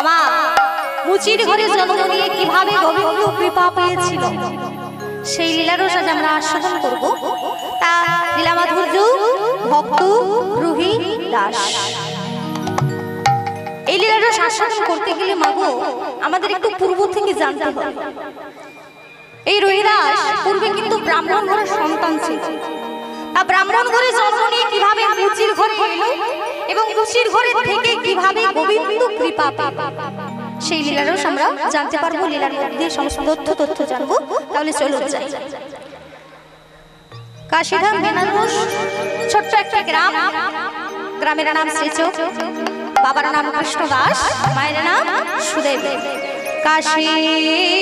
আমার মুচির ঘরে জন্ম নিয়ে কিভাবে গোবিন্দ কৃপা পেয়েছিল সেই লীলার আজ আমরা আস্বাদন করব। তা লীলা মাধুর্য ভক্ত রুহি দাস। এই লীলার আস্বাদন করতে গেলে মাগো আমাদের একটু পূর্ব থেকে জানতে হবে। এই রুহি দাস পূর্বে কিন্তু ব্রাহ্মণ ঘরের সন্তান ছিল। তা ব্রাহ্মণ ঘরে জন্ম নিয়ে কিভাবে মুচির ঘরে এলো এবং মুচির ঘরে থেকে কিভাবে গোবিন্দ কৃপা পেল সেই লীলার আমরা জানতে পারবো। লীলার মধ্যে সমস্ত তথ্য জানবো। তাহলে চলো যাই। কাশীধাম বেনারস ছোট্ট একটা গ্রাম। গ্রামের নাম শ্রীচক, বাবার নাম কৃষ্ণ দাস, মায়ের নাম সুদেবী। কাশীধাম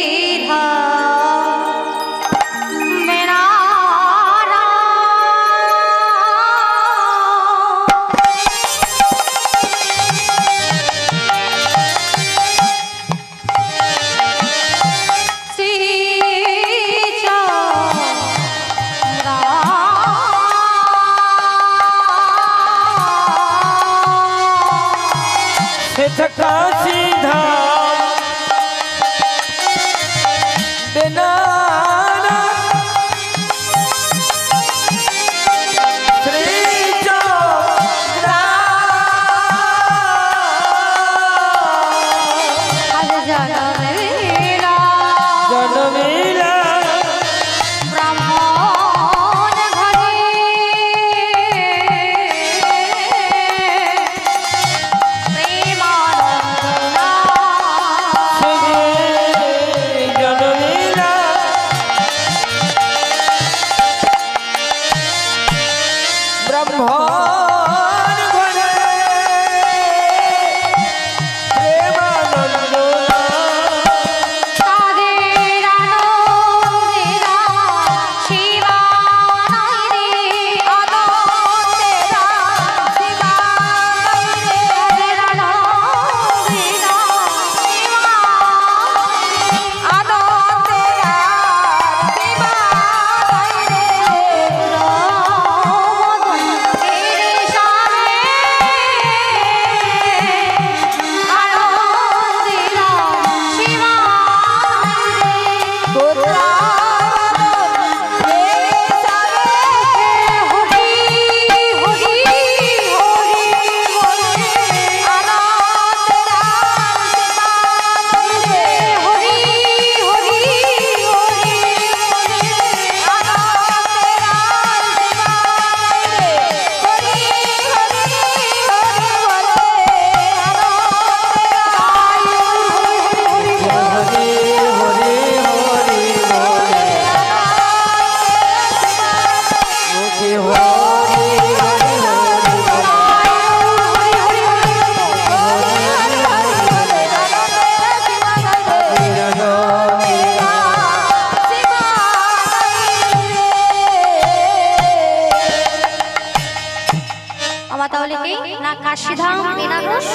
কাশীধাম বেনারস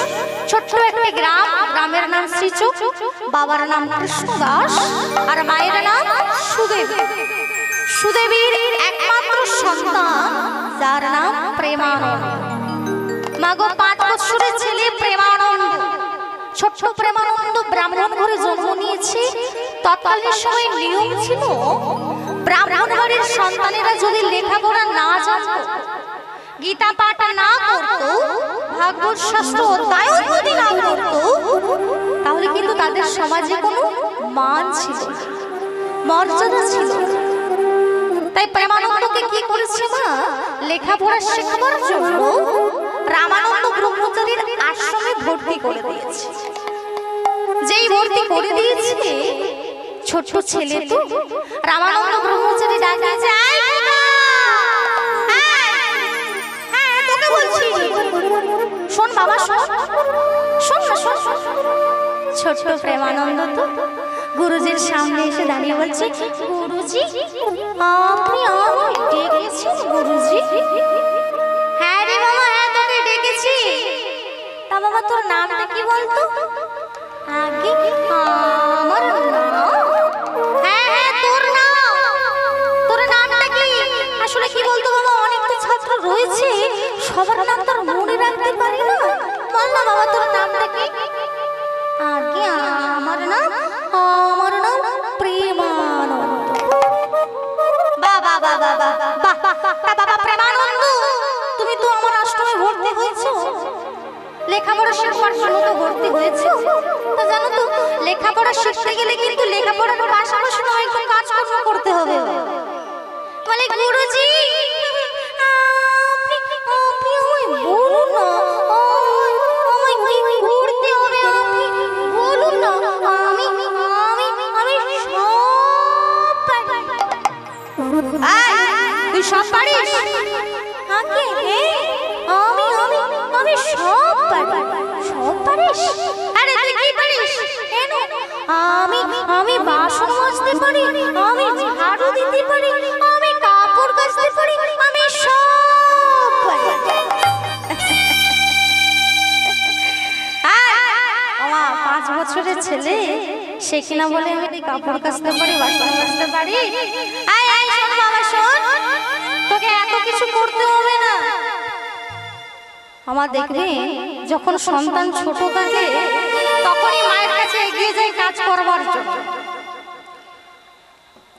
ছোট্ট একটা গ্রাম। গ্রামের নাম শ্রীচক, বাবার নাম কৃষ্ণ দাস আর মায়ের নাম সুদেবী। সুদেবীর একমাত্র সন্তান যার নাম প্রেমানন্দ। মাগো 5 বছরের ছেলে প্রেমানন্দ। ছোট্ট প্রেমানন্দ ব্রাহ্মণ ঘরে জন্ম নিয়েছে। তৎকালীন সময় নিয়ম ছিল ব্রাহ্মণ ঘরের সন্তানেরা যদি লেখাপড়া না জানত, গীতা পাঠ না করত, ভাগবত শাস্ত্র অধ্যয়ন যদি না করত, তাহলে কিন্তু তাদের সমাজে কোনো মান ছিল না, মর্যাদা ছিল। তাই প্রেমানন্দকে কি করেছে মা? লেখাপড়া শেখাবার জন্য রামানন্দ ব্রহ্মচারীর আশ্রমে ভর্তি করে দিয়েছে। যেই ভর্তি করে দিয়েছে, ছোট ছেলে তো রামানন্দ ব্রহ্মচারী ডাকে যায়, শোন বাবা, শোন শোন শোন। ছোট্ট প্রেমানন্দ তো গুরুজির সামনে এসে দাঁড়িয়ে বলছে, গুরুজি আপনি আমায় ডেকেছেন? গুরুজি, হ্যাঁ রে বাবা, হ্যাঁ তোকে ডেকেছি। তা বাবা তোর নামটা কি বলতো? আগে আমার নাম? হ্যাঁ হ্যাঁ তোর নাম। তোর নামটা কি? আসলে কি বলতো বাবা, অনেক তো ছাত্র রয়েছে, সবার নাম তোর মনে রাখতে পারি না। বল না বাবা তোর নামটা কি? লেখাপড়া শিখবার জন্য তো ভর্তি হয়েছে। তো জানো তো লেখাপড়া শিখতে গেলে কিন্তু লেখাপড়ার পাশাপাশি নয়, একটু কাজকর্ম করতে হবে। বলে গুরুজি বলুন না, আমায় কি করতে হবে আপনি বলুন না, আমি আমি আমি সব পারি। তুই সব পারিস? আগে আমি আমি আমি সব পারি। সব পারিস? আরে তুই কি পারিস? কেন? আমি আমি বাসন মাজতে পারি, আমি ঝাড়ু দিতে পারি, আমি কাপড় কাচতে পারি, আমি সব পারি। আমার 5 বছরের ছেলে, সে কিনা বলে আমি কাপড় কাচতে পারি, বাসন মাজতে পারি। আয় আয় শোন বাবা শোন, তোকে এত কিছু করতে হবে না। আমার দেখবে যখন সন্তান ছোট থাকে তখনই মায়ের কাছে এগিয়ে যায় কাজ করবার জন্য।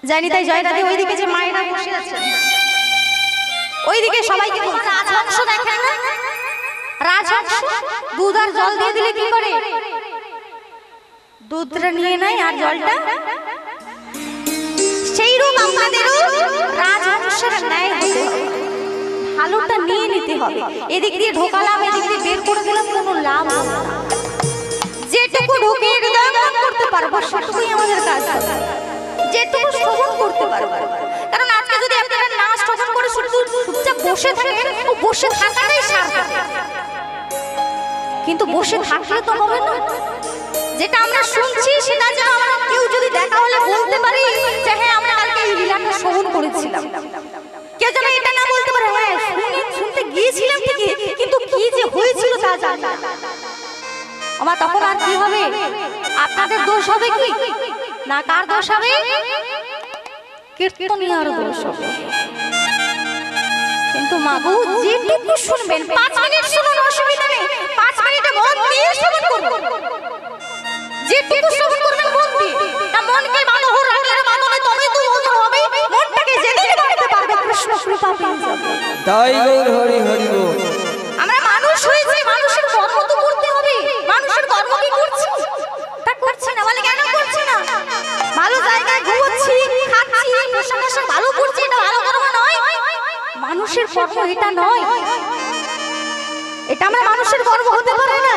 জানি তাই জয়রাধে ওইদিকে যে মায়েরা বসে আছে, ওইদিকে সবাইকে রাজহংস দেখেন না? রাজহংস দুধ আর জল দিয়ে দিলে কি করে? দুধটা নিয়ে নেয় আর জলটা। সেই রূপ আমাদেরও রাজহংসের ন্যায় হতে হবে, ভালোটা নিয়ে নিতে হবে। এদিক দিয়ে ঢোকালাম, এদিক দিয়ে বের করে দিলাম, কোনো লাভ হবে না। যেটুকু ঢুকিয়ে হৃদয়ঙ্গম করতে পারবো সেটুকুই আমাদের কাজ, যেটুকু শ্রবণ করতে পারবো। কারণ আজকে যদি আপনারা না শ্রবণ করে শুধু চুপচাপ বসে থাকেন, ও বসে থাকাটাই সার্থক। কিন্তু বসে থাকলে তো হবে না। যেটা আমরা শুনছি সেটা যেন আমরা কেউ যদি দেখা হলে বলতে পারি যে হ্যাঁ আমরা কালকে এই লীলাটা শ্রবণ করেছিলাম। কেউ যেন এটা না বলতে পারে হ্যাঁ শুনতে গিয়েছিলাম ঠিকই, কিন্তু কি যে হয়েছিল তা জানি না। আমার তখন আর কি হবে? আপনাদের দোষ হবে কি না? কার দোষ হবে? কীর্তনিয়ার দোষ হবে। কিন্তু মাগো যেটুকু শুনবেন 5 মিনিট শুনুন, অসুবিধা নেই। 5 মিনিটে মন দিয়ে শ্রবণ করুন। যেটুকু শ্রবণ করবেন মন দিয়ে, না মনকে বাঁধো রাগের বাঁধনে, তবে তো মধুর হবে। মনটাকে যেদিন বাঁধতে পারবে কৃষ্ণ কৃপা পেয়ে যাবে। তাই গৌর হরি হরি বল। আমরা মানুষ হয়েছি, মানুষের কর্ম তো করতে হবে। মানুষের কর্ম কি করছি? তা করছি না। বলে কেন করছি না? ভালো জায়গায় ঘুরছি, খাচ্ছি, পোশাক আশাক ভালো করছি, এটা ভালো কর্ম নয়। মানুষের কর্ম এটা নয়, এটা আমরা মানুষের কর্ম হতে পারে না।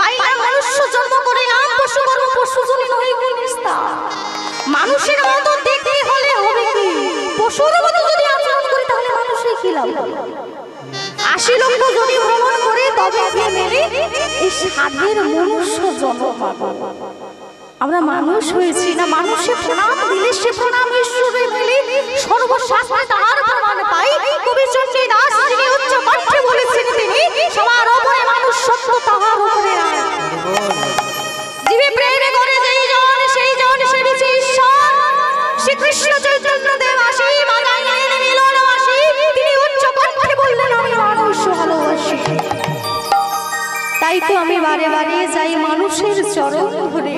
পাইলাম মনুষ্য জন্ম করিলাম, পশু কর্ম পশু জনিত হয়ে নিস্তা। মানুষের মতো দেখতে হলে হবে কি? পশুর মতো যদি আচরণ করি তাহলে মানুষই কি লাভ? 80 লক্ষ যদি ভ্রমণ করে তবে গিয়ে মেলে এই সাধের মনুষ্য জন্ম পাবো। আমরা মানুষ হয়েছি না, মানুষের প্রণাম দিলে সে প্রণাম ঈশ্বরে মেলে। সর্বশাস্ত্রে তাহার প্রমাণ পাই। কবি চণ্ডী দাস যিনি উচ্চ কণ্ঠে বলেছেন তিনি, সবার উপরে মানুষ সত্য তাহার উপরে আয়। জীবে প্রেমে করে যেই জন সেই জন সেবিছে ঈশ্বর। শ্রীকৃষ্ণ চৈতন্য দেব আসি বাজাইলেন মিলনবাসী, তিনি উচ্চ কণ্ঠে বললেন আমি মানুষ ভালোবাসি। তাই তো আমি বারে বারে যাই মানুষের চরণ ধরে।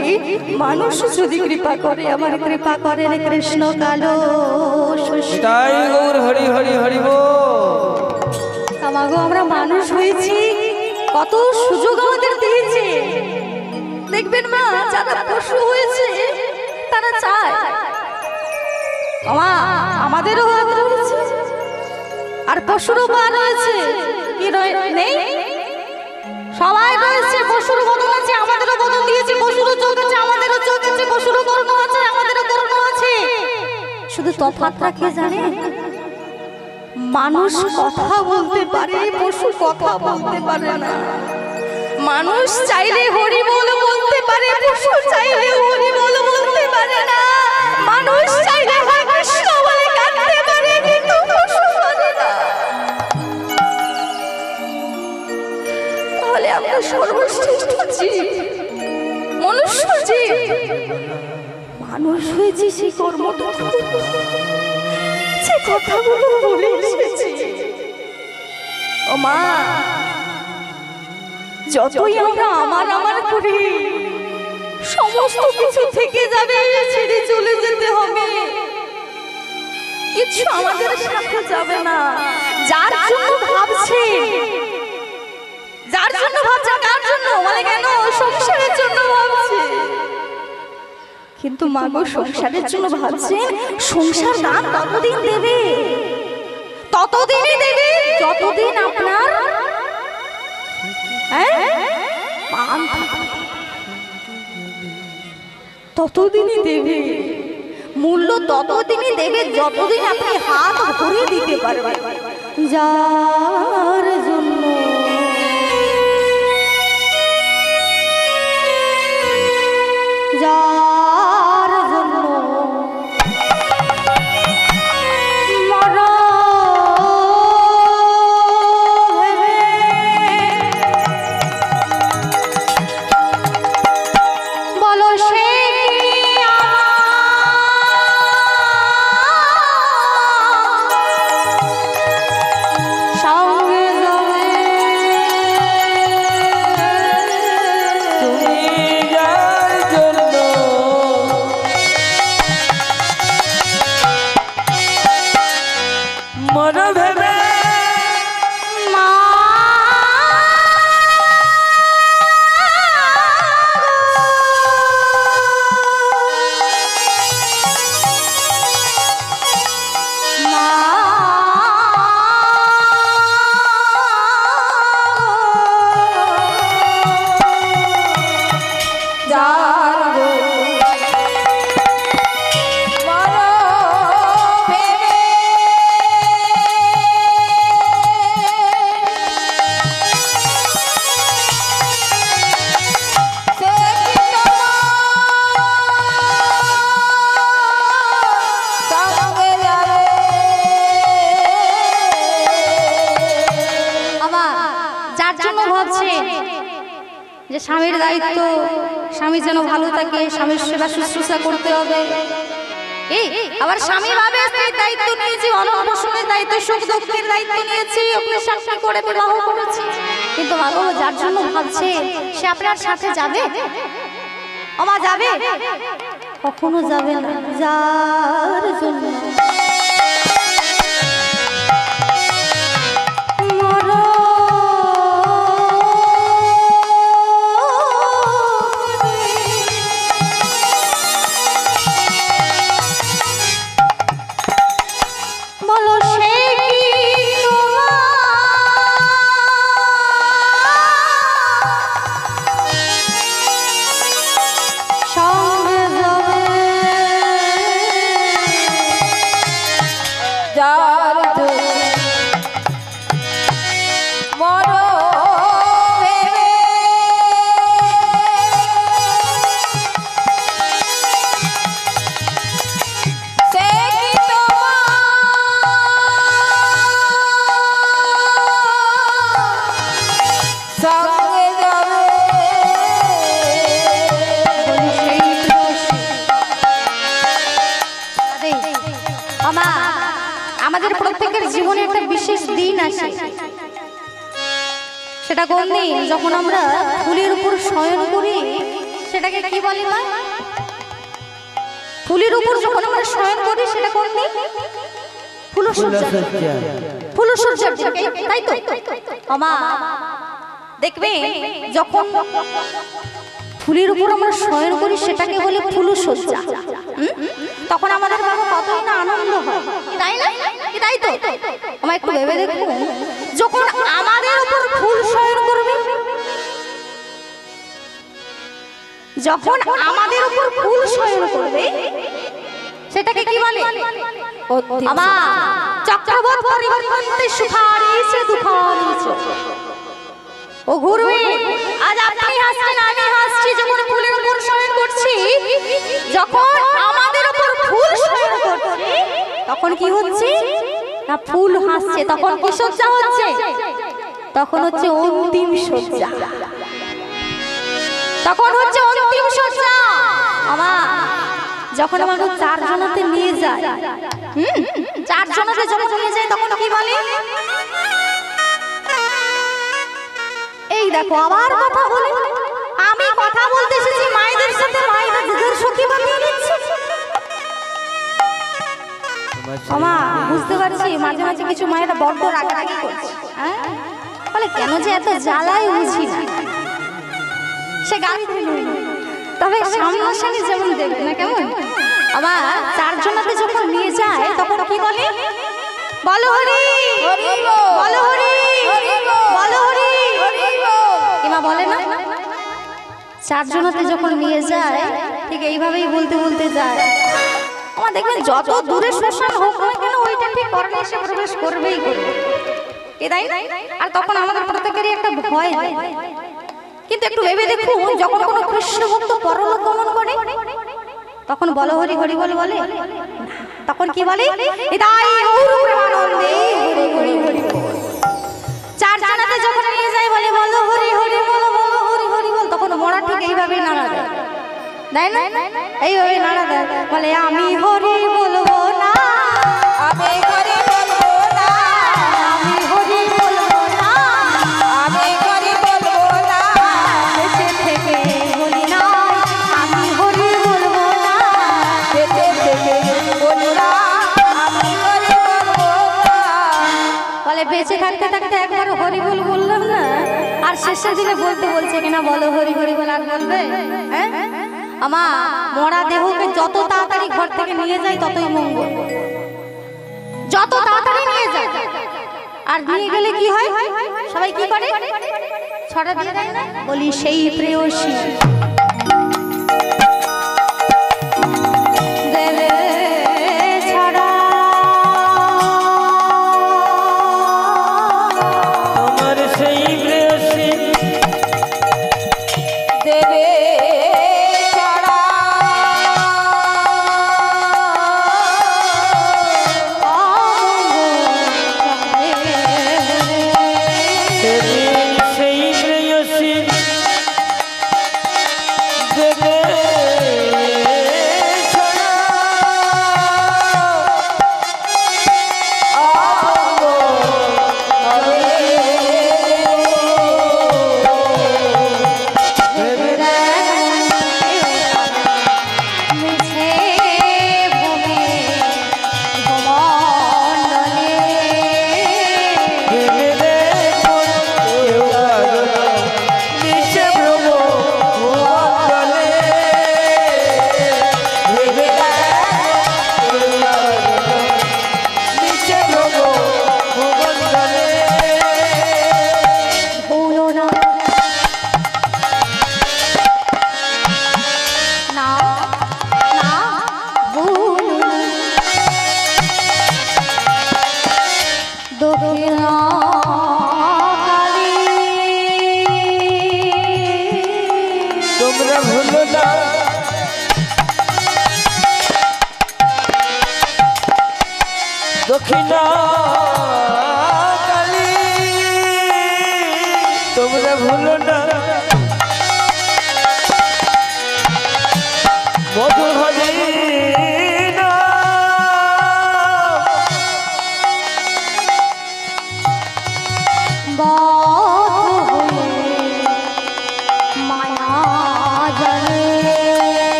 মানুষ যদি কৃপা করে, আমার কৃপা করেন কৃষ্ণ কালো শশী। তাই গৌর হরি হরি হরি বল। আমাগো আমরা মানুষ হয়েছি, কত সুযোগ আমাদের দিয়েছে। দেখবেন মা যারা পশু হয়েছে তারা চায় আমাদেরও হাত রয়েছে, আর পশুরও পা রয়েছে। কি নেই? সবাই রয়েছে। পশুর বদন আছে, আমাদেরও বদন দিয়েছে। পশুরও চোখ আছে, আমাদেরও চোখ আছে। পশুরও কর্ণ আছে, আমাদেরও কর্ণ আছে। শুধু তফাৎটা কে জানে? মানুষ কথা বলতে পারে, পশু কথা বলতে পারে না। মানুষ চাইলে হরি বল বলতে পারে, পশু চাইলে হরি বল বলতে পারে না। মানুষ চাইলে কৃষ্ণ বলে কাঁদতে পারে, কিন্তু পশু পারে না। তাহলে আমরা সর্বশ্রেষ্ঠ জীব, মনুষ্য জীব। মানুষ হয়েছি সেই কর্মটা, সে কথাগুলো বলে এসেছি। ও মা, যতই আমরা আমার আমার করি সমস্ত কিছু থেকে যাবে, ছেড়ে চলে যেতে হবে। কিছু আমাদের সাথে যাবে না। যার জন্য ভাবছে, যার জন্য ভাবছেন? কার জন্য? বলে কেন? সংসারের জন্য ভাবছে। কিন্তু মা গো, সংসারের জন্য ভাবছেন, সংসার দান ততদিন দেবে, ততদিনই দেবে যতদিন আপনার প্রাণ থাকবে, ততদিনই দেবে। মূল্য ততদিনই দেবে যতদিন আপনি হাত ভরে দিতে পারবেন। যার জন্য যার জন্য মরো ভেবে বলো সে যে স্বামীর দায়িত্ব, স্বামী যেন ভালো থাকে, স্বামীর সেবা শুশ্রূষা করতে হবে। এই আবার স্বামী ভাবে স্ত্রীর দায়িত্ব নিয়েছি, অন্নপ্রাশনের দায়িত্ব, সুখ দুঃখের দায়িত্ব নিয়েছি, ওকে সাক্ষী করে বিবাহ করেছি। কিন্তু মা গো, যার জন্য ভাবছে সে আপনার সাথে যাবে? ওমা যাবে? কখনো যাবে না। যার জন্য আমাদের প্রত্যেকের জীবনে একটা বিশেষ দিন আসে। সেটা কোন দিন? যখন আমরা ফুলের উপর শয়ন করি। সেটাকে কি বলে মা? ফুলের উপর যখন আমরা শয়ন করি, সেটা কোন দিন? ফুলসজ্জা। ফুলসজ্জা, তাই তো? মা দেখবে, যখন ফুলের উপর আমরা শয়ন করি সেটাকে বলে ফুলসজ্জা। তখন আমাদের বাবা কতই না আনন্দ হয়, তাই না? তাই তো? আমার একটু ভেবে দেখো, যখন আমাদের উপর ফুল শয়ন করবে, যখন আমাদের উপর ফুল শয়ন করবে, সেটাকে কি বলে? আমা চক্রবর্তী পরিবর্তনতে সুখারিছে দুখারিছে। ও ঘুরবে, আজ আপনি হাসছেন, আমি হাসছি, যখন ফুলের উপর শয়ন করছি, যখন আমাদের উপর ফুল শয়ন করছে, তখন কি হচ্ছে না? ফুল হাসছে। তখন কি সজ্জা হচ্ছে? তখন হচ্ছে অন্তিম সজ্জা। তখন হচ্ছে অন্তিম সজ্জা। আমা যখন আমাকে 4 জনতে নিয়ে যায়, 4 জনতে যখন নিয়ে যায়, তখন কি বলে? এই দেখো আবার কথা বলে। আমি কথা বলতে এসেছি মায়েদের সাথে, মায়েরা দুধের সখী বানিয়ে নিচ্ছে। আমা বুঝতে পারছি মাঝে মাঝে কিছু মায়েরা বড্ড রাগারাগি করছে। বলে কেন যে এত জ্বালাই বুঝি না। সে গান তবে সামনাসামনি যেমন দেখবে না কেমন। আবার চারজনাতে যখন নিয়ে যায় তখন কি বলে, বলো হরি বলো হরি বলো হরি, এমা বলে না। চারজনাতে যখন নিয়ে যায় ঠিক এইভাবেই বলতে বলতে যায়। আমার দেখবেন যত দূরে শ্মশান হোক না কেন ওইটা ঠিক করলে এসে প্রবেশ করবেই করবে, এটাই। আর তখন আমাদের প্রত্যেকেরই একটা ভয় হয়। কিন্তু একটু ভেবে দেখুন, যখন কোনো কৃষ্ণ ভক্ত পরলোক গমন করে তখন বলো হরি হরি বলে বলে, তখন কি বলে, এটাই গৌর প্রেমানন্দে হরি হরি হরি। চারজনাতে যখন নিয়ে যায় বলে বলো হরি হরি বলো বলো হরি হরি বল, তখন মোড়া ঠিক এইভাবেই নাড়া দেয়, তাই না? এইভাবে নাড়া দেয়, বলে আমি হরি বলবো না, আমি হরি বলবো না, আমি হরি বলবো না, আমি হরি বলবো না, বেঁচে থেকে বলি না আমি হরি বলবো না, বেঁচে থেকে বলি না আমি হরি বলবো না। বলে বেঁচে থাকতে থাকতে একবার হরি বল বললাম না, আর শেষের দিনে বলতে বলছে কিনা বলো হরি হরি বল, আর বলবে? হ্যাঁ, আমার মরা দেহকে যত তাড়াতাড়ি ঘর থেকে নিয়ে যায় ততই মঙ্গল, যত তাড়াতাড়ি নিয়ে যায়। আর নিয়ে গেলে কি হয়, সবাই কি করে, ছড়া দিয়ে দেয় না, বলি সেই প্রেয়সী দেবে ছড়া, আমার সেই প্রেয়সী দেবে ছড়া, সেদিন সেই প্রেয়সী দেবে ছড়া। তোমরা ভুলো না দক্ষিণা কালী, তোমরা ভুলো না মধুহরি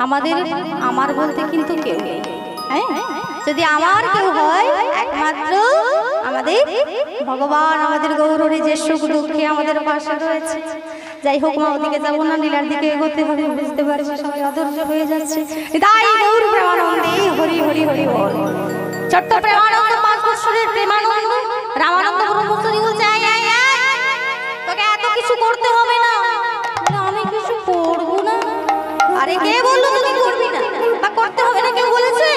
আমাদের, আমার বলতে কিন্তু কেউ নেই। হ্যাঁ, যদি আমার কেউ হয় একমাত্র আমাদের ভগবান, আমাদের গৌরী যে সুখ দুঃখে আমাদের পাশে রয়েছে। যাই হোক মা, ওদিকে যাবো না, লীলার দিকে এগোতে হবে, বুঝতে পারবে সবাই অধৈর্য হয়ে যাচ্ছে। তাই গৌর প্রেমানন্দে হরি হরি হরি বল। ছোট্ট প্রেমানন্দ, 5 বছরের প্রেমানন্দ রামানন্দ ব্রহ্মচারী বলছে, তোকে এত কিছু করতে হবে না। আমি কিছু করবো না? আরে কে বললো তুমি করবি না বা করতে হবে না, কেউ বলেছে?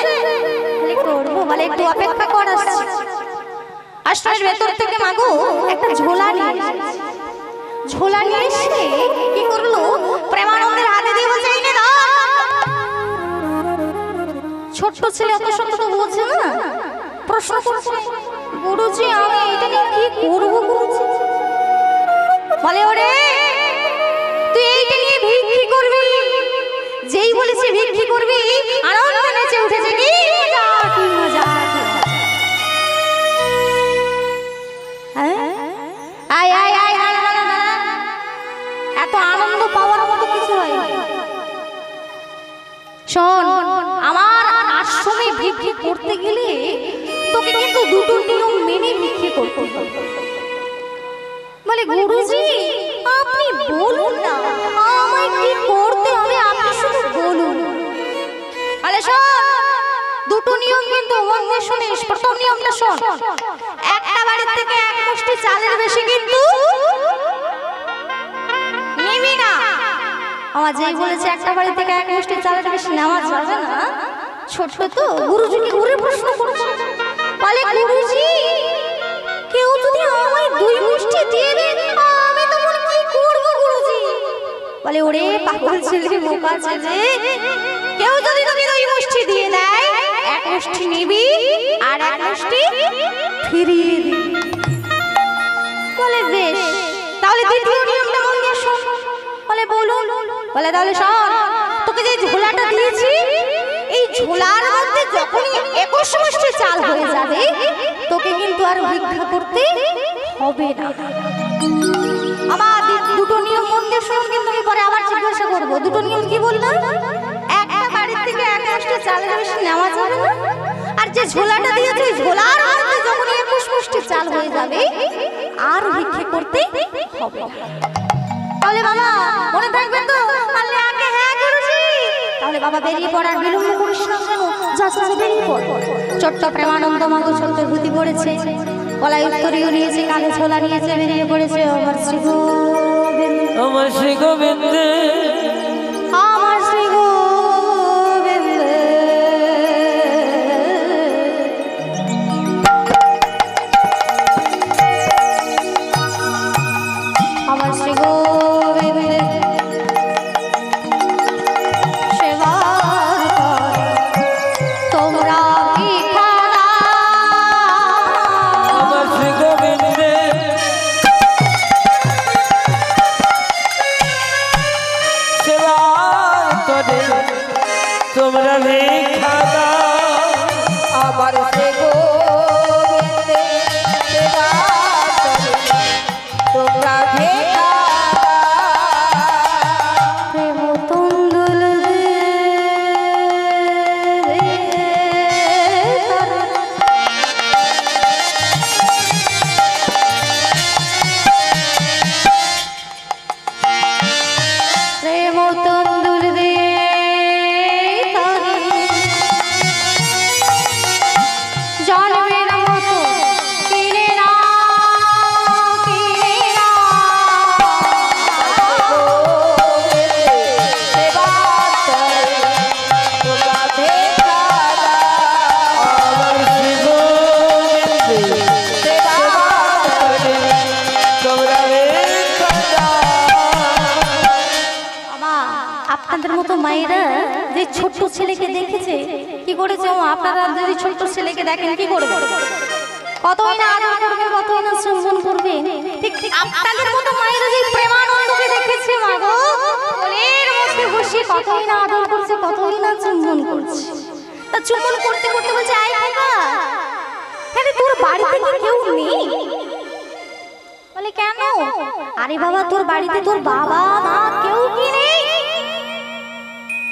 করবো বলে, একটু অপেক্ষা কর, আসছি। আশ্রমের ভেতর থেকে মাগো একটা ঝোলা নিয়ে এসে কি করলো, প্রেমানন্দের হাতে দিয়ে বলছে, এই নে দাও। ছোট্ট ছেলে অত শত তো বলছে না, প্রশ্ন করছে, গুরুজি আমি এটা নিয়ে কি করব গুরুজি? বলে ওরে তুই এইটা নিয়ে ভিক্ষি করবি। যেই বলেছে ভিক্ষি করবি আনন্দ নেচে উঠেছে কি মজা কি মজা। আয় আয় আয় আয় এত আনন্দ পাওয়ার মতো কিছু হয়। শোন আমার আশ্রমে ভিক্ষি করতে গেলে তোকে কিন্তু দুটো নিয়ম মেনে ভিক্ষি করতে হবে। বলে গুরুজি আপনি বলুন না আমায় কি করতে হবে, আপনি শুধু বলুন। আরে শোন দুটো নিয়ম কিন্তু মন দিয়ে শুনিস। প্রথম নিয়মটা শোন, একটা বাড়ি থেকে এক মুষ্টি চালের বেশি কিন্তু নিবি না। আমার যেই বলেছে একটা বাড়ি থেকে এক মুষ্টি চালের বেশি নেওয়া যাবে না, ছোট তো গুরুজিকে ঘুরে প্রশ্ন করছে। বলে গুরুজি কেউ যদি আমায় দুই মুষ্টি দিয়ে দেয় আমি তখন কি করব গুরুজি? বলে ওরে পাগল ছেলে বোকা ছেলে, কেউ যদি তোকে দুই মুষ্টি দিয়ে দেয় এক মুষ্টি নিবি আর এক মুষ্টি ফিরিয়ে দিবি। বলে বেশ তাহলে দ্বিতীয় নিয়মটা মন দিয়ে শোন। বলে বলুন। বলে তাহলে শোন তোকে যে ঝোলাটা দিয়েছি এই ঝোলার মধ্যে যখনই 21 মুষ্টি চাল হয়ে যাবে তোকে কিন্তু আর ভিক্ষা করতে হবে না। আবার দুটো নিয়ম মন দিয়ে শোন, কিন্তু আমি পরে আবার জিজ্ঞাসা করব দুটো নিয়ম কি বললাম। একটা বাড়ি থেকে এক মুষ্টি চালের বেশি নেওয়া যাবে না, আর যে ঝোলাটা দিয়েছে ঝোলার মধ্যে যখনই 21 মুষ্টি চাল হয়ে যাবে আর ভিক্ষা করতে হবে না। তাহলে বাবা মনে থাকবে তো? বললে আগে হ্যাঁ গুরুজি। তাহলে বাবা বেরিয়ে পড়ার বিলম্ব করিস না, যা যা বেরিয়ে পড়। ছোট্ট প্রেমানন্দ মাগো ছোট্ট ধুতি পড়েছে, গলায় উত্তরীয় নিয়েছে, কাঁধে ঝোলা নিয়েছে, বেরিয়ে পড়েছে আমার শ্রী গোবিন্দ, আমার শ্রী গোবিন্দ, আমার শ্রী গোবিন্দ। আমার শ্রী গোবিন্দ সেবার তোমরা কি খানা। আমার শ্রী গোবিন্দ সেবার করে তোমরা ভিক্ষা দাও। আমার শ্রী গোবিন্দ সেবার করে তোমরা ভিক্ষা প্রেম তুন্দুল প্রেম তুন্দুল দে জন্মের মতো কিনে না কিনে না। সেবার করে তোমরা ভিক্ষা আমার শ্রী গোবিন্দ সেবার করে তোমরা ভিক্ষা দাও। বাবা আপনাদের মতো মায়েরা যে ছোট্ট ছেলেকে দেখেছে কি করেছে, ও আপনারা যদি ছোট্ট ছেলেকে দেখেন কি করবে? কতই না আদর করবে, কতই না চুম্বন করবে। ঠিক ঠিক আপনাদের মতো মায়েরা যে প্রেমানন্দকে দেখেছে মা গো, কোলের মধ্যে বসে কতই না আদর করছে, কতই না চুম্বন করছে। তা চুম্বন করতে করতে বলছে আয় বাবা আরে তোর বাড়িতে কি কেউ নেই? বলে কেন? আরে বাবা তোর বাড়িতে তোর বাবা মা কেউ কি নেই?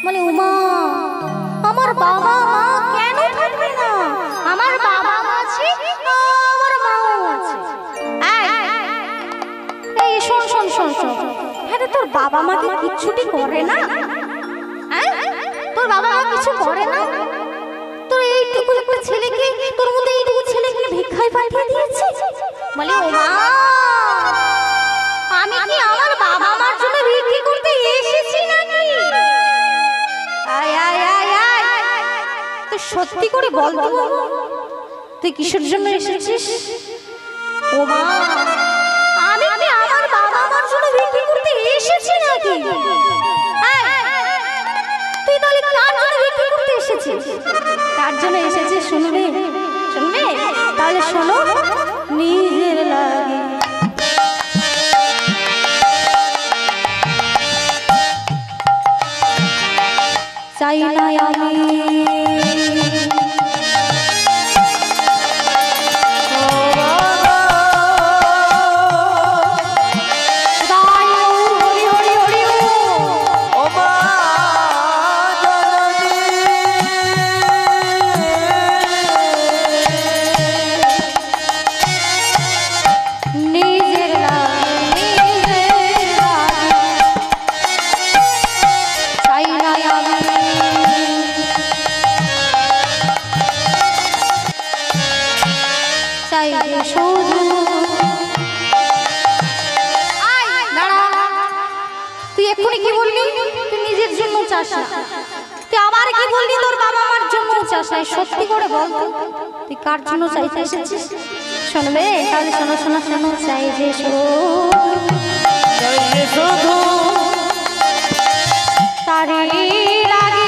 বলে উমা আমার বাবা মা কেন থাকবে না? আমার বাবা মা আছে, আমার মাও আছে। এই শোন শোন শোন শোন, হ্যাঁ তোর বাবা মা কি কিচ্ছুটি করে না? হ্যাঁ তোর বাবা মা কিছু করে না? তোর এইটুকু একটা ছেলেকে, তোর মধ্যে এইটুকু ছেলেকে ভিক্ষায় পাঠিয়ে দিয়েছে। বলে ওমা আমি কি আমার বাবা মার জন্য ভিক্ষা করতে এসেছি নাকি? আয় আয় আয় আয় তুই সত্যি করে বল তো বাবা, তুই কিসের জন্য এসেছিস? ওমা আমি কি আমার বাবা মার জন্য ভিক্ষা করতে এসেছি নাকি? তুই তাহলে কার জন্য ভিক্ষা করতে এসেছিস? কার জন্য এসেছিস শুনবে? শুনবে? তাহলে শোনো। চাই না আমি তুই এক্ষুনি কি বললি তুই নিজের জন্য চাস না তুই আবার কি বললি তোর বাবা মার জন্য চাস না সত্যি করে বল তুই কার জন্য চাইতে এসেছিস শুনবে তাহলে শোনো শোনো শোনো চাই যে শুধু তারি লাগে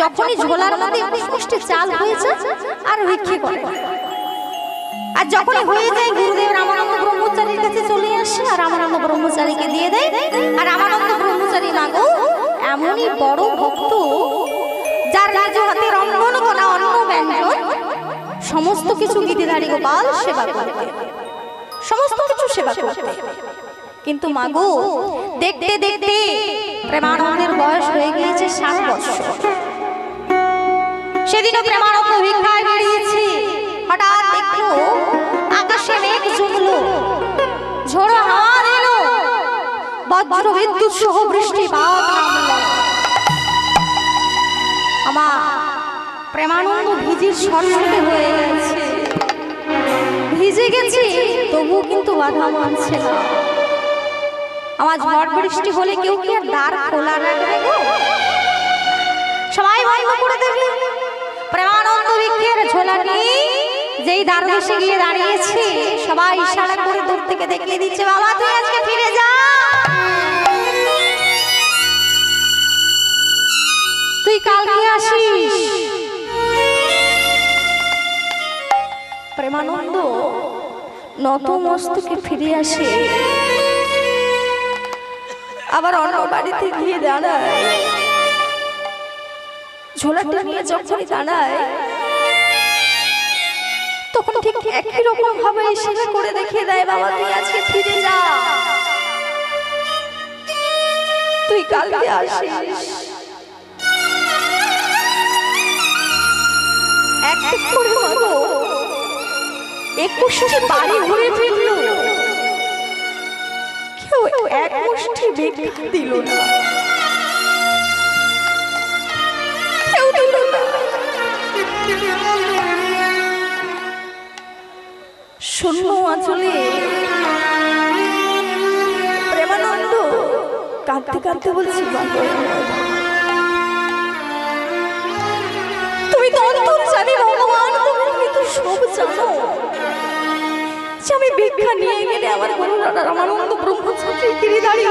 যখনই ঝোলার মধ্যে পুষ্টি চাল হয়েছে আর ভিক্ষে করে আর যখনই হয়ে যায় গুরুদেব রামানন্দ ব্রহ্মচারীর কাছে চলে আসে আর রামানন্দ ব্রহ্মচারীকে দিয়ে দেয় আর রামানন্দ ব্রহ্মচারী লাগো এমনই বড় ভক্ত যার রাজ হাতে রন্ধন করা অন্ন ব্যঞ্জন সমস্ত কিছু গীতিধারী গোপাল সেবা করতে সমস্ত কিছু সেবা করতে কিন্তু মাগো দেখতে দেখতে প্রেমানন্দের বয়স হয়ে গিয়েছে 7 বছর সেদিনও প্রেমানন্দ ভিক্ষায় বেরিয়েছে হঠাৎ দেখলো আকাশে মেঘ জমলো ঝোড়ো হাওয়া এলো বজ্র বিদ্যুৎ সহ বৃষ্টিপাত নামলো আমার প্রেমানন্দ ভিজির সরসরে হয়ে গেছে ভিজে গেছে তবু কিন্তু বাধা মানছে না আমার ঝড় বৃষ্টি হলে কেউ কি আর দ্বার খোলা রাখবে গো সবাই বন্ধ করে দেবে প্রেমানন্দ ভিক্ষের ঝোলা নিয়ে যেই দ্বারদেশে গিয়ে দাঁড়িয়েছে সবাই ইশারা করে দূর থেকে দেখিয়ে দিচ্ছে বাবা তুই আজকে ফিরে যা তুই কালকে আসিস প্রেমানন্দ নত মস্তকে ফিরে আসে আবার অন্য বাড়িতে গিয়ে দাঁড়ায় ঝোলাটা নিয়ে যখনই দাঁড়ায় তখন ঠিক একই রকম ভাবে ইশারা করে দেখিয়ে দেয় বাবা তুই আজকে ফিরে যা তুই কালকে আসিস এক এক করে মাগো 21টি বাড়ি ঘুরে ফিরল কেউ এক মুষ্টি ভিক্ষা দিল না কেউ দিল না শূন্য আঁচলে প্রেমানন্দ কাঁদতে কাঁদতে বলছি তুমি তো অন্তর জানি ভগবান তুমি তো সব জানো যে আমি ভিক্ষা নিয়ে গেলে আমার রামানন্দ ব্রহ্মচারী গিরিধারী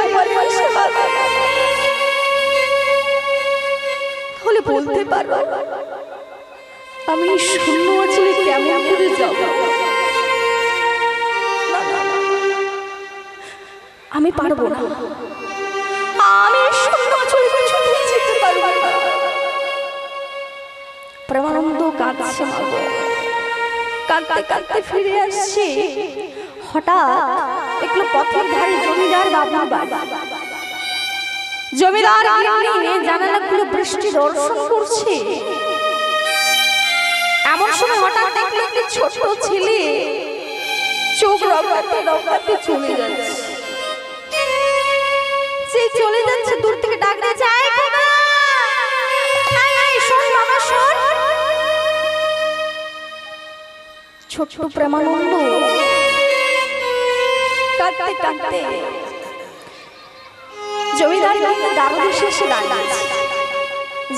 তাহলে বলতে পারো আমি শূন্য অচলে কেমন করে যাব? আমি পারবো না, আমি শূন্য অচলে কিছুতেই যেতে পারবো না। প্রেমানন্দ কাঁদছে, কাঁদতে কাঁদতে ফিরে আসছে। হঠাৎ দেখলো পথের ধারে জমিদার বাবুর বাড়ি। জমিদার জানালা খুলে বৃষ্টি দর্শন করছে। এমন সময় হঠাৎ দেখলো একটি ছোট ছেলে চোখ রগড়াতে রগড়াতে চলে যাচ্ছে। সেই চলে যাচ্ছে, দূর থেকে ডাক দিয়েছে, আয় খোকা, আয় আয়, শোন বাবা শোন। ছোট প্রেমানন্দ কাঁদতে কাঁদতে জমিদার দারুণ শেষে দাঁড়িয়েছে।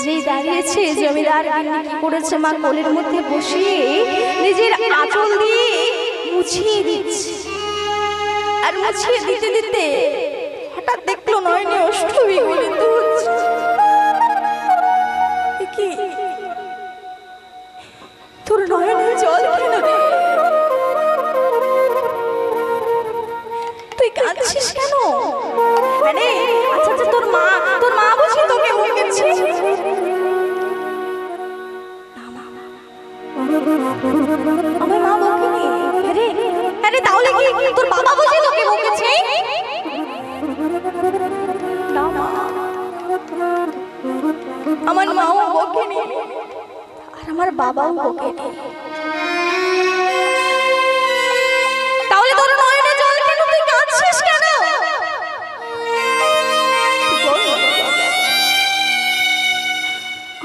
যেই দাঁড়িয়েছে, জমিদার কি করেছে, মা কোলের মধ্যে বসিয়ে নিজের আঁচল দিয়ে মুছিয়ে দিচ্ছে। আর মুছিয়ে দিতে দিতে হঠাৎ দেখলো নয়নে অষ্টমী গলিত হচ্ছে। কি তোর নয়নে জল কেন রে? তুই কাঁদছিস কেন? আরে আচ্ছা আচ্ছা, তোর মা বুঝি তোকে বকেছে? আমার মা বকেনি। আরে আরে তাহলে কি তোর বাবা বুঝি তোকে বকেছে? না মা, আমার মাও বকেনি আর আমার বাবাও বকেনি। তাহলে তোর নয়নে জল কেন? তুই কাঁদছিস কেন?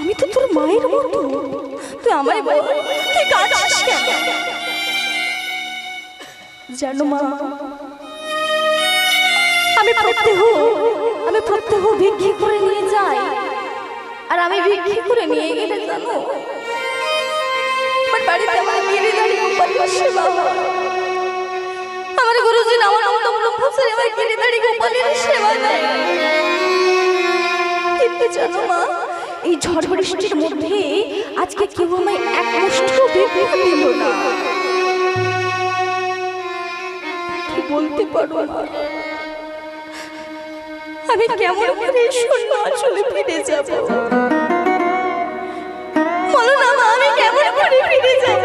আমি তো তোর মায়ের মতো, তুই আমায় বল, তুই কাঁদছিস কেন? জানো মা, আমি প্রত্যহ ভিক্ষি করে নিয়ে যাই। আর আমি ভিক্ষি করে নিয়ে গেলে জানো, আমার বাড়িতে আমার গিরিধারী গোপাল বসে বাবা। আমার গুরুজি আমার আমার গিরিধারী গোপালের সেবা দেয়। কিন্তু জানো মা, এই ঝড় বৃষ্টির মধ্যে আজকে কেউ আমায় এক মুষ্টি ভিক্ষা দিল না। কি বলতে পারো না, আমি কেমন করে শূন্য আসলে ফিরে যাব? বলো না মা, আমি কেমন করে ফিরে যাব?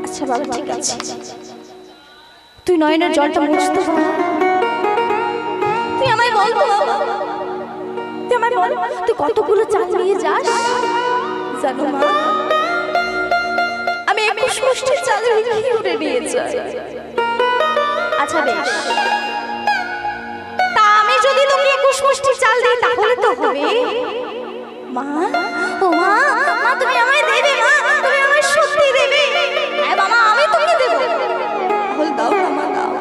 আচ্ছা বাবা ঠিক আছে, তুই নয়নের জলটা মুছতে পার। তুই আমায় বল তো বাবা, তুই আমায় বল, তুই কতগুলো চাল নিয়ে যাস? জানো মা, আমি 21 মুষ্টি চাল ভিক্ষি করে নিয়ে যাই। আচ্ছা বেশ, যদি তোকে 21 মুষ্টি চাল দিই তাহলে তো হবে। মা, ও মা, মা তুমি আমায় দেবে? মা তুমি আমায় সত্যি দেবে? হ্যাঁ বাবা, আমি তোকে দেব। তাহলে দাও না মা, দাও,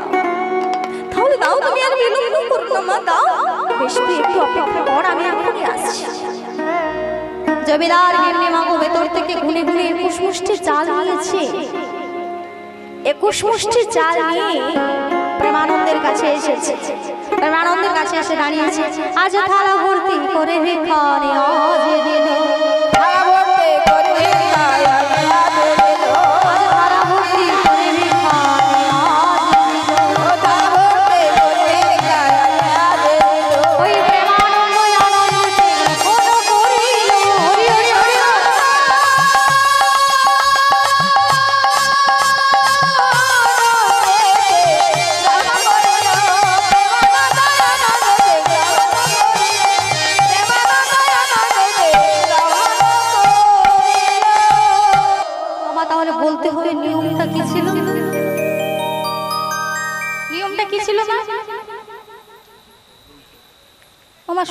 তাহলে দাও, তুমি আর বিলম্ব করো না মা, দাও। বেশ, তুই একটু অপেক্ষা কর, আমি এখনই আসছি। জমিদার গিন্নি মা ভেতর থেকে গুনে গুনে 21 মুষ্টি চাল নিয়েছে। 21 মুষ্টি চাল নিয়ে প্রেমানন্দের কাছে এসেছে। প্রেমানন্দের কাছে এসে দাঁড়িয়েছে। আজ থালা ভর্তি করে ভিক্ষা নিয়ে আজ দিল, থালা ভর্তি করে ভিক্ষা নিয়ে আজ দিল, থালা ভর্তি করে ভিক্ষা নিয়ে আজ দিল, থালা ভর্তি করে ভিক্ষা নিয়ে আজ দিল। ওই প্রেমানন্দ আনন্দে কোন করিল, হরি হরি হরি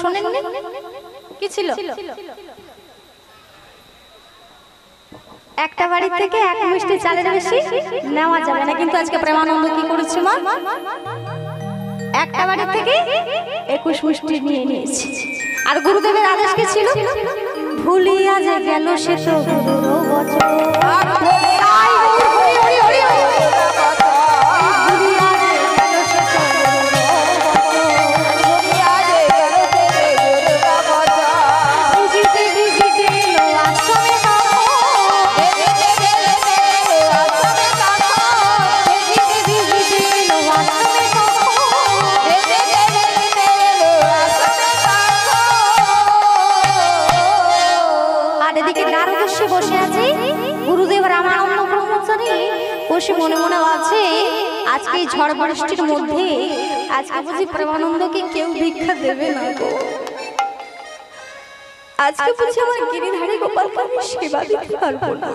শোনেননি কি ছিল? একটা বাড়ি থেকে এক মুষ্টি চালের বেশি নেওয়া যাবে না। কিন্তু আজকে প্রেমানন্দ কি করেছে মা? একটা বাড়ি থেকে 21 মুষ্টি নিয়ে নিয়েছে। আর গুরুদেবের আদেশ কি ছিল? ভুলিয়া যে গেল সে তো গুরুর বচন। বুঝিতে বুঝিতে বসে আছি, গুরুদেব রামানন্দ ব্রহ্মচারী বসে মনে মনে ভাবছে আজকে এই ঝড় বৃষ্টির মধ্যে আজকে বুঝি প্রেমানন্দকে কেউ ভিক্ষা দেবে না গো। আজকে বুঝি আমার গিরিধারী গোপালকে আমি সেবা দিতে পারবো না।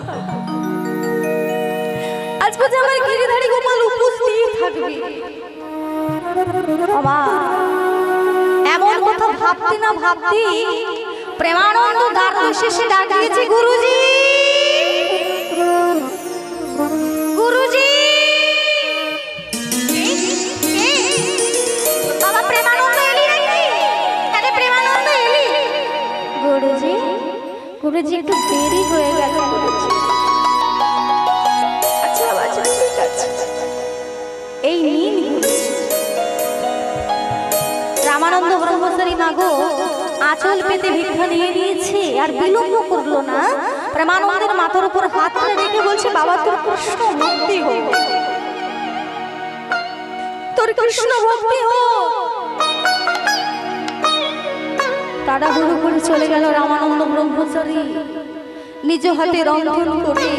আজ বুঝি আমার গিরিধারী গোপাল উপোস দিয়ে থাকবে। বাবা এমন কথা ভাবতে না ভাবতে প্রেমানন্দ দ্বার শেষে ডাক দিয়েছে, গুরুজি গুরুজি। বাবা প্রেমানন্দ এলি নাকি? আরে প্রেমানন্দ এলি? গুরুজি গুরুজি একটু দেরি হয়ে গেল গুরুজি। আচ্ছা আচ্ছা ঠিক আছে, এই নিন গুরুজি। রামানন্দ ব্রহ্মচারী মাগো আঁচল পেতে ভিক্ষা নিয়ে নিয়েছে আর বিলম্ব করলো না। প্রেমানন্দের মাথার উপর হাত রেখে বলছে, বাবা তোর কৃষ্ণ ভক্তি হোক, তোর কৃষ্ণ ভক্তি হোক। তাড়াহুড়ো করে চলে গেল রামানন্দ ব্রহ্মচারী। নিজ হাতে রন্ধন করে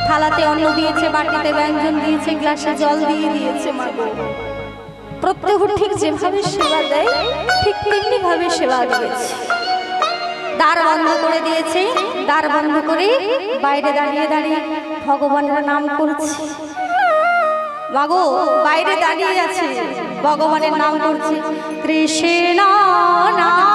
থালাতে অন্ন দিয়েছে, বাটিতে ব্যঞ্জন দিয়েছে, গ্লাসে জল দিয়ে দিয়েছে। মাগো প্রত্যহ ঠিক যেভাবে সেবা দেয় ঠিক তেমনি ভাবে সেবা দিয়েছে। দ্বার বন্ধ করে দিয়েছে, দ্বার বন্ধ করে বাইরে দাঁড়িয়ে দাঁড়িয়ে ভগবানের নাম করছে। মাগো বাইরে দাঁড়িয়ে আছে, ভগবানের নাম করছে, কৃষ্ণ নাম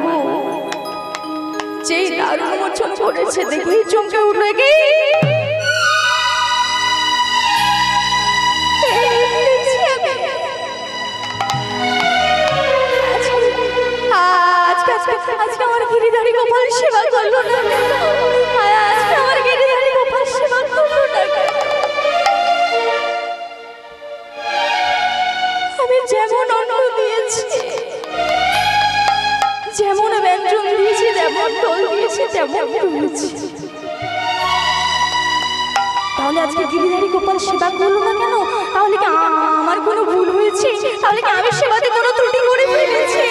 মাগো যেই দ্বার উন্মোচন করেছে দেখেই চমকে উঠে গে আজকে আমার গিরিধারী গোপাল সেবা করলো না, আজকে আমার গিরিধারী গোপাল সেবা করলো না। আমি যেমন অন্ন দিয়েছি, যেমন ব্যঞ্জন দিয়েছি, যেমন ঢোল দিয়েছি, তেমন রয়েছি, তাহলে আজকে গিরিধারী গোপাল সেবা করলো না কেন? তাহলে কি আমার কোনো ভুল হয়েছে? তাহলে কি আমি সেবাতে কোনো ত্রুটি করে ফেলেছি?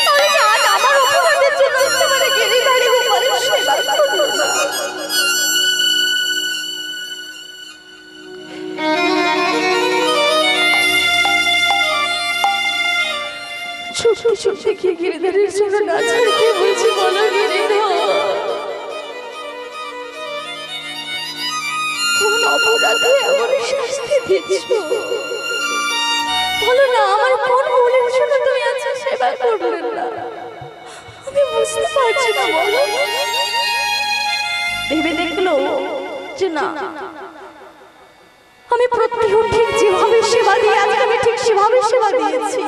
তাহলে কি আজ আমার অপরাধের জন্য তোমার গিরিধারী গোপাল সেবা করলো না? ছোট ছোট কি গিরিধারীর জন্য না ছাড় কে বলছি বলো গিরিধর, কোন অপরাধে এমন শাস্তি দিচ্ছ? বলো না আমার কোন ভুলের জন্য তুমি আজকে সেবা করলে না? আমি বুঝতে পারছি না। বলো। ভেবে দেখলো যে না, আমি প্রত্যেক ঠিক যেভাবে সেবা দিই আজকে আমি ঠিক সেভাবে সেবা দিয়েছি,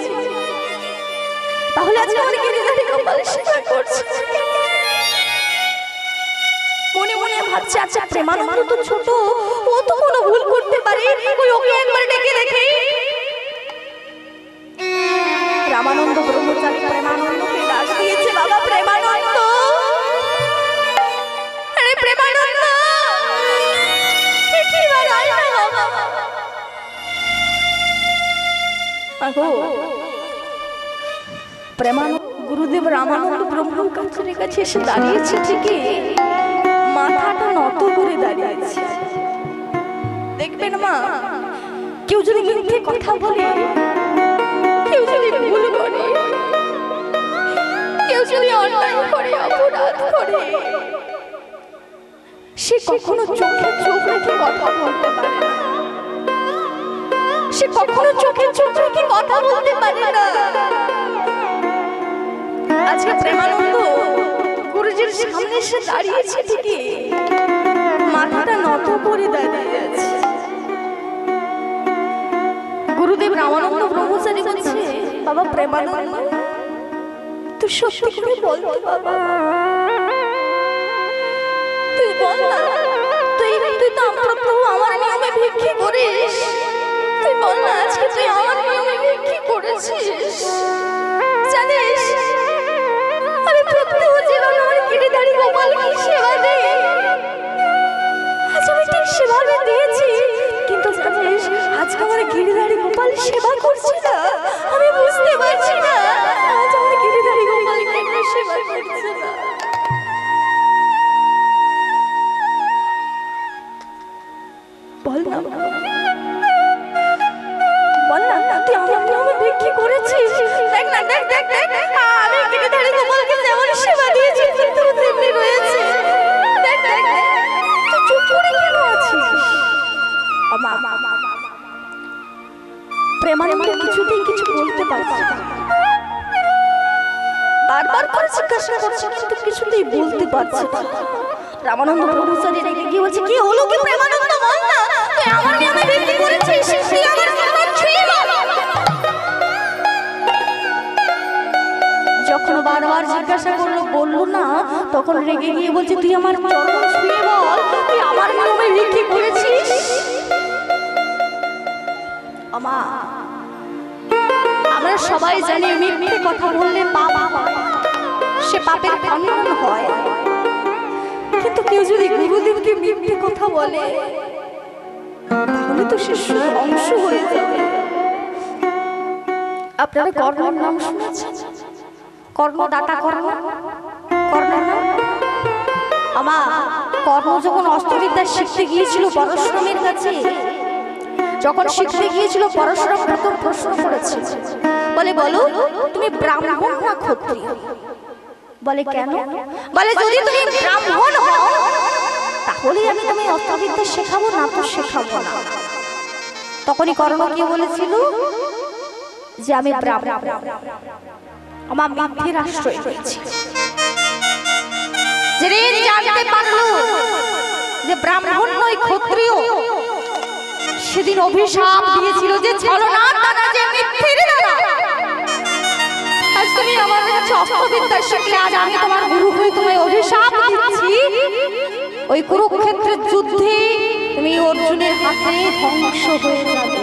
তাহলে আজকে আমার গিরিধারী গোপাল সেবা করছে। মনে মনে ভাবছে আচ্ছা প্রেমানন্দ তো ছোট, ও তো কোনো ভুল করতে পারে, ওই ওকে একবার ডেকে দেখে। রামানন্দ ব্রহ্মচারী প্রেমানন্দকে ডাক দিয়েছে, বাবা প্রেমানন্দ, আরে প্রেমানন্দ এবার আয় না বাবা। আগো প্রেমানন্দ গুরুদেব রামানন্দ ব্রহ্মচারীর কাছে এসে দাঁড়িয়েছে ঠিকই, মাথাটা নত করে দাঁড়িয়েছে। দেখবেন মা, কেউ যদি মিথ্যে কথা বলে, কেউ যদি ভুল করে, কেউ যদি অন্যায় করে, অপরাধ করে, সে কখনো চোখে চোখ রেখে কথা বলতে পারে না, সে কখনো চোখে চোখ রেখে কথা বলতে পারে না। আজকে প্রেমানন্দ গুরুজির সামনে এসে দাঁড়িয়েছে ঠিকই, মাথাটা নত করে দাঁড়িয়ে আছে। গুরুদেব রামানন্দ ব্রহ্মচারী বলছে, বাবা প্রেমানন্দ তুই সত্যি করে বল বাবা, তুই বল না, তুই তো আমার নিয়মে ভিক্ষে করিস, তুই বল না আজকে তুই আমার নিয়মে ভিক্ষে করেছিস? জানিস আমি প্রত্যেক জীবন আমার গিরিধারী গোপালকে সেবা দিই, আজ আমি ঠিক সেভাবে দিয়েছি, কিন্তু জানিস আজকে আমার গিরিধারী গোপাল সেবা করছি না, আমি বুঝতে পারছি না আজ আমার গিরিধারী গোপাল কেন সেবা করছে না। বল না বল না, তুই আমার নামে ভিক্ষে করেছিস? দেখ না, দেখ দেখ দেখ আমি গিরিধারী গোপালকে যেমন সেবা দিয়েছি কিন্তু তেমনি রয়েছে, দেখ দেখ তুই চুপ করে কেন আছিস? প্রেমানন্দ কিছুতেই কিছু বলতে পারছে না, বারবার করে জিজ্ঞাসা করছে কিন্তু কিছুতেই বলতে পারছে না। রামানন্দ ব্রহ্মচারী রেগে গিয়ে বলছে, কি হলো কি প্রেমানন্দ, বল না, তুই আমার নামে ভিক্ষে করেছিস, তুই আমার চরণ ছুঁয়ে বল। যখন বারবার জিজ্ঞাসা করলো বললো না, তখন রেগে গিয়ে বলছে, তুই আমার চরণ ছুঁয়ে বল, তুই আমার নামে ভিক্ষে করেছিস? আমরা সবাই জানি মিথ্যে কথা বললে পাপ হয়, সে পাপের খণ্ডন হয়, কিন্তু কেউ যদি গুরুদেবকে মিথ্যে কথা বলে তাহলে তো সে অংশ হয়ে যাবে। আপনারা কর্ণের নাম শুনেছেন? কর্ণদাতা কর্ণ, কর্ণের নাম কর্ণ যখন অস্ত্রবিদ্যা শিখতে গিয়েছিল পরশুরামের কাছে, যখন শিখতে গিয়েছিল পরশুরাম প্রথম প্রশ্ন করেছে, বলে বলো তুমি ব্রাহ্মণ না ক্ষত্রিয়? বলে কেন? বলে যদি তুমি ব্রাহ্মণ হও তাহলে আমি তোমায় অস্ত্রবিদ্যা শেখাবো, না তো শেখাবো না। তখনই কর্ণ কি বলেছিল যে আমি ব্রাহ্মণ। আমার মিথ্যের আশ্রয় হয়েছে। যেদিন জানতে পারলো যে ব্রাহ্মণ নয় ক্ষত্রিয়, সেদিন অভিশাপ দিয়েছিল যে ছলনার দ্বারা, যে মিথ্যের দ্বারা। আজ তুমি আমার কাছে অস্ত্রবিদ্যা শিখলে, আজ আমি তোমার গুরু হয়ে তোমায় অভিশাপ দিচ্ছি, ওই কুরুক্ষেত্রের যুদ্ধে তুমি অর্জুনের হাতে ধ্বংস হয়ে যাবে।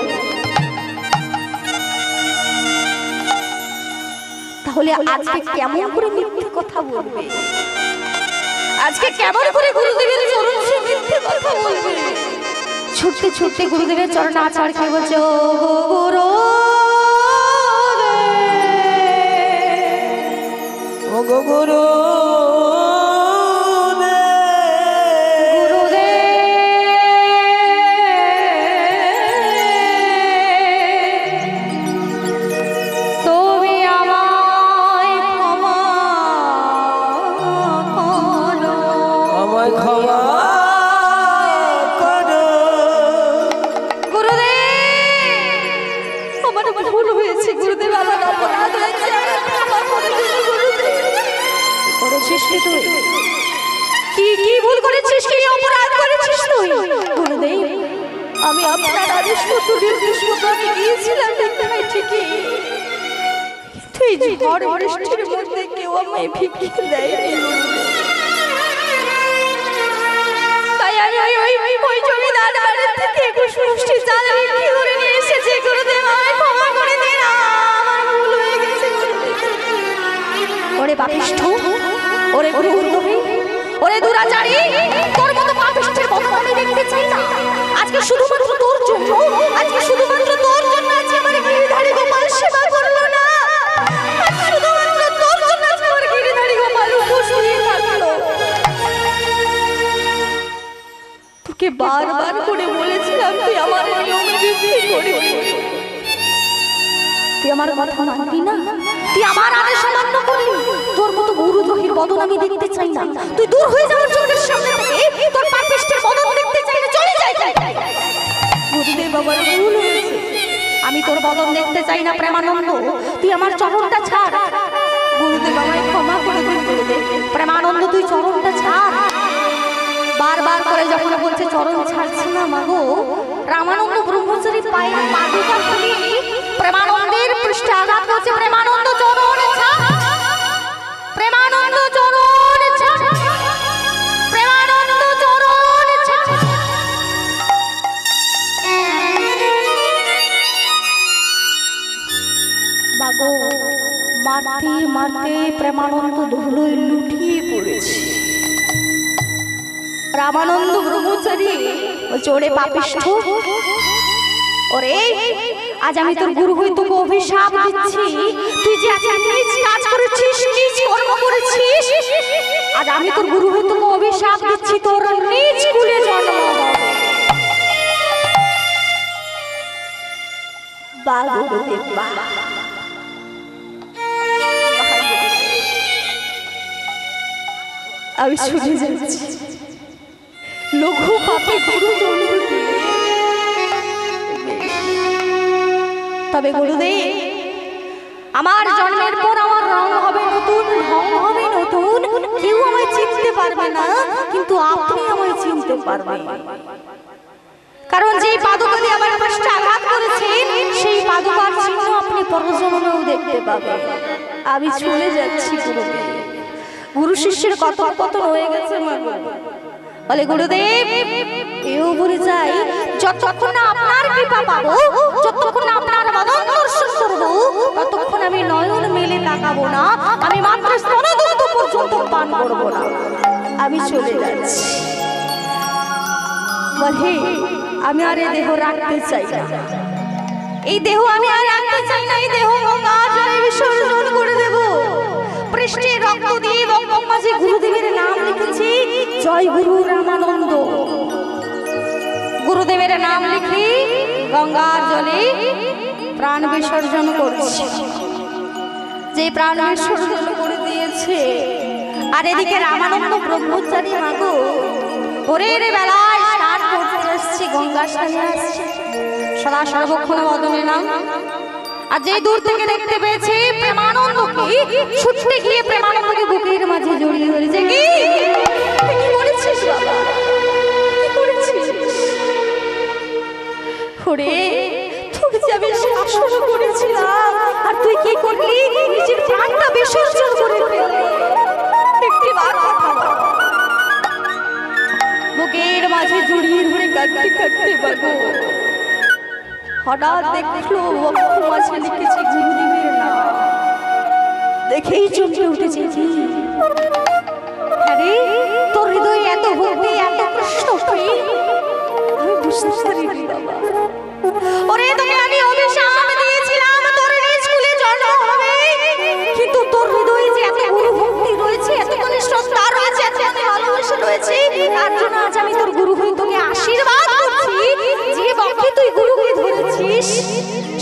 তাহলে আজকে কেমন করে মিথ্যে কথা বলবে? আজকে কেমন করে গুরুদেবের চরণ ছুঁয়ে মিথ্যে কথা বলবে? ছুটতে ছুটতে গুরুদেবের চরণ আছাড় খেয়ে বলছে, ও গুরু, ও গো গুরু, আমি আপনার আদেশ মতো নির্দেশ মতো আমি গিয়েছিলাম দেখাই ঠিকই, কিন্তু এই ঝড় বৃষ্টির মধ্যে কেউ আমায় ভিক্ষে দেয়নি। তাই আমি ওই জমিদার বাড়ির থেকে 21 মুষ্টি চাল বিক্রি করে নিয়ে এসেছি। গুরুদেব আমায় ক্ষমা করে দিন, আমার ভুল হয়ে গেছে। ওরে পাপিষ্ঠ, ওরে গুরুদ্রোহী, ওরে দুরাচারী, তোর মতো পাপিষ্ঠের কথা আমি দেখতে চাই না। আজকে শুধুমাত্র তোর জন্য, আজকে শুধুমাত্র তোর জন্য আজকে আমার গিরিধারী গোপাল সেবা করলো না। শুধুমাত্র তোর জন্য আজকে আমার গিরিধারী গোপাল উপোস হয়ে থাকলো। তোকে বারবার করে বলেছিলাম তুই আমার নিয়ম বিধি করবি, তুই আমার কথা মানবি না, তুই আমার আদেশ অমান্য করলি। তোর মতো গুরুদ্রোহীর বদন আমি দেখতে চাই না। তুই দূর হয়ে যাওয়ার চোখের সামনে থেকে, তোর পাপিষ্ঠের বদন দেখতে চাই না, চলে যাই। গুরুদেব বাবার ভুল হয়েছে, আমি তোর বদন দেখতে চাই না। প্রেমানন্দ, তুই আমার চরণটা ছাড়। গুরুদেব আমায় ক্ষমা করে দিন। গুরুদেব, প্রেমানন্দ তুই চরণটা ছাড়। বারবার করে যখন বলছে চরণ ছাড়ছে না মাগো, রামানন্দ ব্রহ্মচারী পায়ের পাদুকা খুলে প্রেমানন্দের পৃষ্ঠে আঘাত করছে। প্রেমানন্দ চরণ ছাড়, প্রেমানন্দ চরণ ছাড়, প্রেমানন্দ চরণ ছাড়। মাগো, মারতে মারতে প্রেমানন্দ ধুলোয় লুটিয়ে পড়েছে। রামানন্দ ব্রহ্মচারী বলছে, ওরে পাপিষ্ঠ, ওরে আজ আমি তোর গুরু হয়ে তোকে অভিশাপ দিচ্ছি। তুই যে আজকে নিজ কাজ করেছিস, নিজ কর্ম করেছিস, আজ আমি তোর গুরু হয়ে তোকে অভিশাপ দিচ্ছি, তোর নিজ কুলে জন্ম হবে। বা গুরুদেব বা, আমি শুনে যাচ্ছি লঘু পাপে গুরু দণ্ড দিয়ে। তবে গুরুদেব, আমার জন্মের পর আমার রং হবে নতুন, ঢং হবে নতুন, কেউ আমায় চিনতে পারবে না, কিন্তু আপনি আমায় চিনতে পারবেন। কারণ যে পাদুকা দিয়ে আমার পৃষ্ঠে আঘাত করেছেন, সেই পাদুকার চিহ্ন আপনি পরজন্মেও দেখতে পাবেন। আমি চলে যাচ্ছি গুরুদেব। গুরু শিষ্যের কথোপকথন হয়ে গেছে। বলে, গুরুদেব এও বলে যাই, যতক্ষণ না আপনার কৃপা পাবো, যতক্ষণ না আপনার বদন দর্শন করবো, ততক্ষণ আমি নয়ন মেলে তাকাবো না, আমি মাত্র স্তনদন্ত পর্যন্ত পান করবো না। আমি চলে যাচ্ছি। বলে, আমি আর এই দেহ রাখতে চাই না, এই দেহ আমি আর রাখতে চাই না, এই দেহ গঙ্গার জলে বিসর্জন করে দেব। পৃষ্ঠে রক্ত দিয়ে বঙ্গম মাঝে গুরুদেবের নাম লিখেছি, জয় গুরু রামানন্দ। গুরুদেবের নাম লিখে গঙ্গার জলে প্রাণ বিসর্জন করছি। যে প্রাণ বিসর্জন করে দিয়েছে, আর এদিকে রামানন্দ ব্রহ্মচারী মাগো ভোরের বেলায় স্নান করতে আসছি, গঙ্গা স্নানে আসছে, সদা সর্বক্ষণ বদনে নাম। আর যেই দূর থেকে দেখতে পেয়েছে প্রেমানন্দকে, ছুটতে গিয়ে প্রেমানন্দকে বুকের মাঝে জড়িয়ে ধরেছে। কি করেছিস বাবা, কি করেছিস? ওরে তোকে যে আমি শাসন করেছিলাম, আর তুই কি করলি? নিজের প্রাণটা বিসর্জন করে ফেললি। একটি বার কথা বল। বুকের মাঝে জড়িয়ে ধরে কাঁদতে কাঁদতে বাবু হঠাৎ দেখলো বক্ষ মাঝে লিখেছে গুরুদেবের নাম। দেখেই চমকে উঠেছে। আরে তোর হৃদয়ে এত ভক্তি, এত কৃষ্ণ প্রেম আমি বুঝতে পারিনি বাবা। ওরে তোকে আমি অভিশাপ দিয়েছিলাম তোর এই স্কুলে জন্ম হবে, কিন্তু তোর হৃদয়ে যে এত গুরু ভক্তি রয়েছে, এত শ্রদ্ধা রয়েছে, এত ভালোবাসা রয়েছে, তার জন্য আজ আমি তোর গুরু হয়ে তোকে আশীর্বাদ করছি। যে বক্ষে তুই গুরুকে ধরেছিস,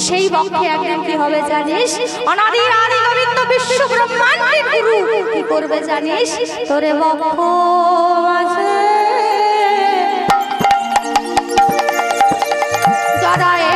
সেই বক্ষে একদিন কি হবে জানিস? অনাদির আদি গোবিন্দ বিশ্ব ব্রহ্মাণ্ডের গুরু কি করবে জানিস? তোরে বক্ষ মাঝে জড়ায়ে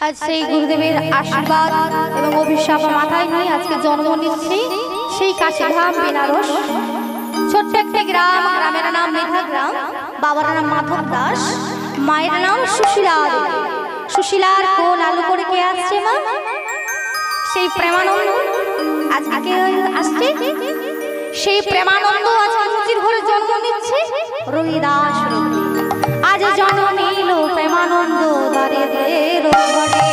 আজ সেই গুরুদেবের আশীর্বাদ এবং অভিশাপ মাথায় নিয়ে আজকে জন্ম নিচ্ছি সেই কাশীধাম বেনারস। ছোট্ট একটি গ্রাম, গ্রামের নাম মেধা গ্রাম, বাবার নাম মাধব দাস, মায়ের নাম সুশীলা। সুশীলার কোল আলু করে কে আসছে মা? সেই প্রেমানন্দ আজকে আসছে। সেই প্রেমানন্দ আজকে মুচির ঘরে জন্ম নিচ্ছে রবিদাস। আজ জন্ম নিল প্রেমানন্দ দারে ঘরে।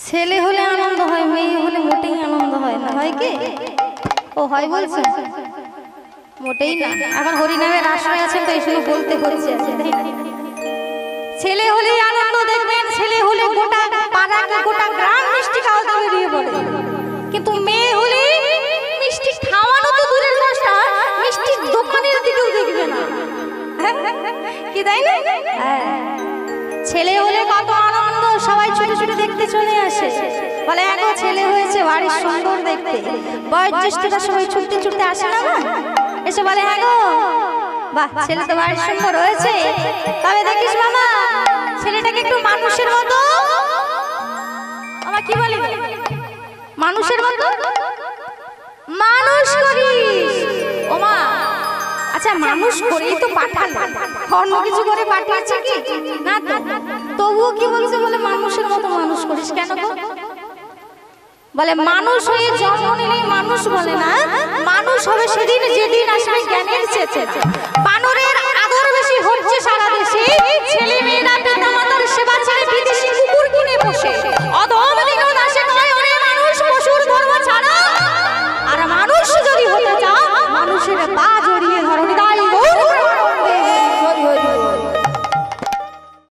ছেলে হলে আনন্দ হয়, মেয়ে হলে মোটেই আনন্দ হয় না। হয় কি? ও হয় বলছে? মোটেই না। এখন হরিনামের আশ্রয় আছেন তো এই শুধু বলতে হচ্ছে। ছেলে হলেই আনন্দ, দেখবেন ছেলে হলে গোটা পাড়া গোটা গ্রাম মিষ্টি খাওয়াতে বেরিয়ে পড়ে। কিন্তু মেয়ে হলে মিষ্টি খাওয়ানো তো দূরের কথা, মিষ্টির দোকানের দিকেও দেখবে না, কি তাই না? ছেলে হলে কত আনন্দ, সবাই ছুটে ছুটে দেখতে চলে আসে, বলে এক ছেলে হয়েছে, বাড়ির সুন্দর দেখতে। বয়োজ্যেষ্ঠরা সবাই ছুটতে ছুটতে আসে না, এসে বলে হ্যাঁ গো, বাহ ছেলে তো বাড়ির সুন্দর হয়েছে, তবে দেখিস বাবা ছেলেটাকে একটু মানুষের মতো, আমার কি বলি, মানুষের মতো মানুষ করিস। ও মা, আচ্ছা মানুষ করেই তো পাঠালো, অন্য কিছু করে পাঠিয়েছে কি না? তো তবুও কি বলছে, বলে মানুষের মতো মানুষ করিস কেন গো? বলে মানুষ হয়ে জন্ম নিলেই মানুষ বলে না, মানুষ হবে সেদিন যেদিন আসবে জ্ঞানের চেতনা। বানরের আদর বেশি হচ্ছে সারা দেশে, ছেলে মেয়েরা পিতা মাতার সেবা ছেড়ে বিদেশি কুকুর কিনে বসে। অধম দিন দাসে নয় ওরে মানুষ, পশুর ধর্ম ছাড়া। আর মানুষ যদি হতে চাও, মানুষের পা জড়িয়ে ধরো।